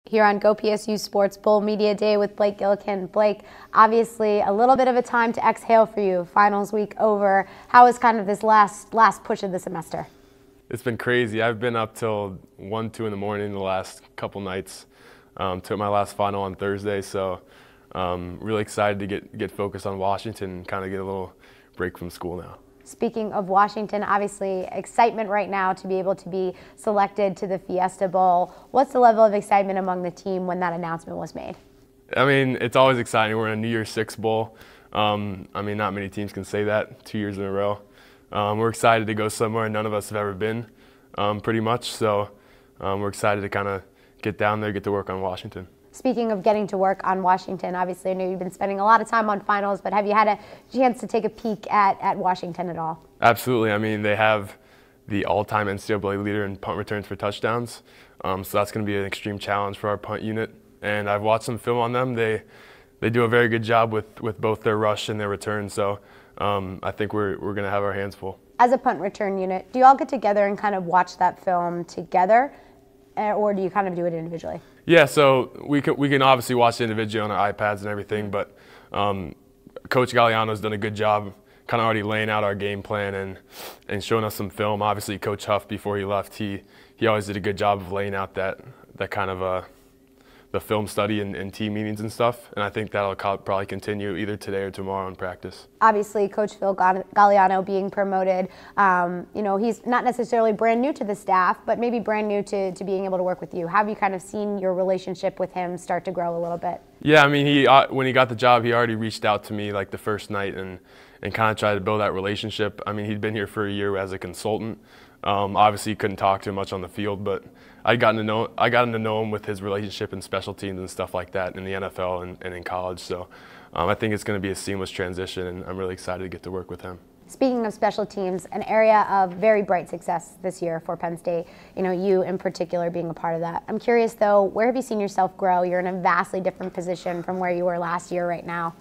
here on Go PSU Sports Bowl Media Day with Blake Gillikin. Blake, obviously a little bit of a time to exhale for you. Finals week over. How was kind of this last push of the semester? It's been crazy. I've been up till 1, 2 in the morning the last couple nights. Took my last final on Thursday, so really excited to get focused on Washington and kind of get a little break from school now. Speaking of Washington, obviously excitement right now to be able to be selected to the Fiesta Bowl. What's the level of excitement among the team when that announcement was made? I mean, it's always exciting. We're in a New Year's Six Bowl. I mean, not many teams can say that 2 years in a row. We're excited to go somewhere none of us have ever been, pretty much. So we're excited to kind of get down there, get to work on Washington. Speaking of getting to work on Washington, obviously I know you've been spending a lot of time on finals, but have you had a chance to take a peek at Washington at all? Absolutely. I mean, they have the all-time NCAA leader in punt returns for touchdowns, so that's going to be an extreme challenge for our punt unit. And I've watched some film on them. They do a very good job with both their rush and their return, so I think we're going to have our hands full. As a punt return unit, do you all get together and kind of watch that film together, or do you kind of do it individually? Yeah, so we can obviously watch it individually on our iPads and everything, but Coach Galliano's done a good job kind of already laying out our game plan and showing us some film. Obviously, Coach Huff, before he left, he always did a good job of laying out that kind of the film study and team meetings and stuff, and I think that'll probably continue either today or tomorrow in practice. Obviously, Coach Phil Galliano being promoted, you know, he's not necessarily brand new to the staff, but maybe brand new to being able to work with you. How have you kind of seen your relationship with him start to grow a little bit? Yeah, I mean, when he got the job, he already reached out to me like the first night and kind of tried to build that relationship. I mean, he'd been here for a year as a consultant. Obviously, couldn't talk to him much on the field, but I got to know him with his relationship and special teams and stuff like that in the NFL and in college. So I think it's going to be a seamless transition, and I'm really excited to get to work with him. Speaking of special teams, an area of very bright success this year for Penn State, you know, you in particular being a part of that. I'm curious though, where have you seen yourself grow? You're in a vastly different position from where you were last year right now.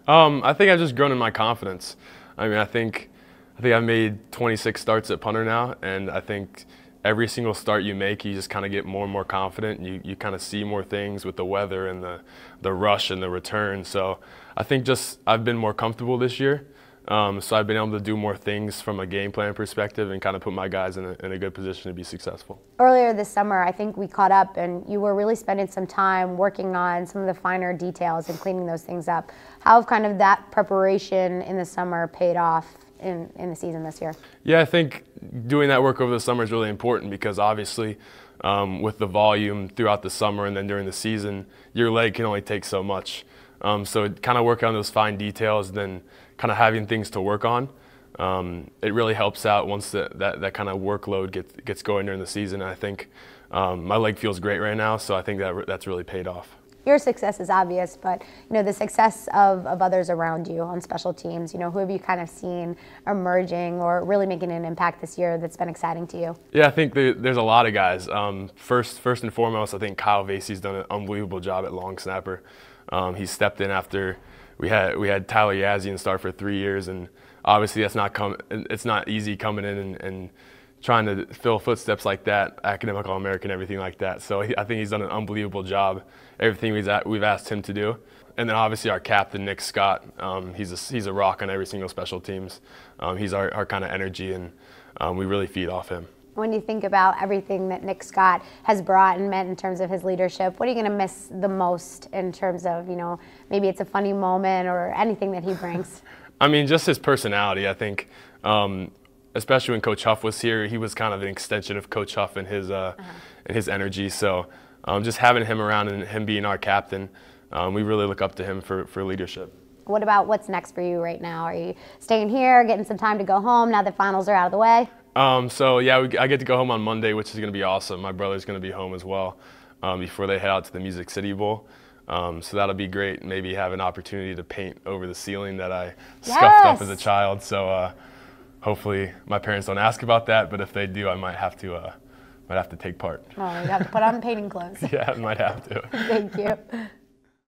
I think I've just grown in my confidence. I mean, I think I've made 26 starts at punter now, and I think every single start you make, you just kind of get more and more confident. You kind of see more things with the weather and the rush and the return. So I think just I've been more comfortable this year. So I've been able to do more things from a game plan perspective and kind of put my guys in a good position to be successful. Earlier this summer, I think we caught up and you were really spending some time working on some of the finer details and cleaning those things up. How have kind of that preparation in the summer paid off in the season this year? Yeah, I think doing that work over the summer is really important because obviously with the volume throughout the summer and then during the season, your leg can only take so much. So kind of work on those fine details, then kind of having things to work on. It really helps out once that kind of workload gets going during the season. And I think my leg feels great right now, so I think that's really paid off. Your success is obvious, but you know the success of others around you on special teams. You know, who have you kind of seen emerging or really making an impact this year that's been exciting to you? Yeah, I think there's a lot of guys. First and foremost, I think Kyle Vasey's done an unbelievable job at long snapper. He stepped in after we had Tyler Yazian start for 3 years, and obviously it's not easy coming in and trying to fill footsteps like that, academic All-American, everything like that. So I think he's done an unbelievable job, everything we've asked him to do. And then obviously our captain, Nick Scott, he's a rock on every single special teams. He's our kind of energy, and we really feed off him. When you think about everything that Nick Scott has brought and meant in terms of his leadership, what are you going to miss the most in terms of, you know, maybe it's a funny moment or anything that he brings? I mean, just his personality, I think. Especially when Coach Huff was here, he was kind of an extension of Coach Huff and his energy. So just having him around and him being our captain, we really look up to him for leadership. What about what's next for you right now? Are you staying here, getting some time to go home now that finals are out of the way? So yeah, I get to go home on Monday, which is going to be awesome. My brother's going to be home as well before they head out to the Music City Bowl. So that'll be great. Maybe have an opportunity to paint over the ceiling that I scuffed up as a child. So hopefully my parents don't ask about that, but if they do, I might have to take part. Oh, you have to put on painting clothes. Yeah, I might have to. Thank you.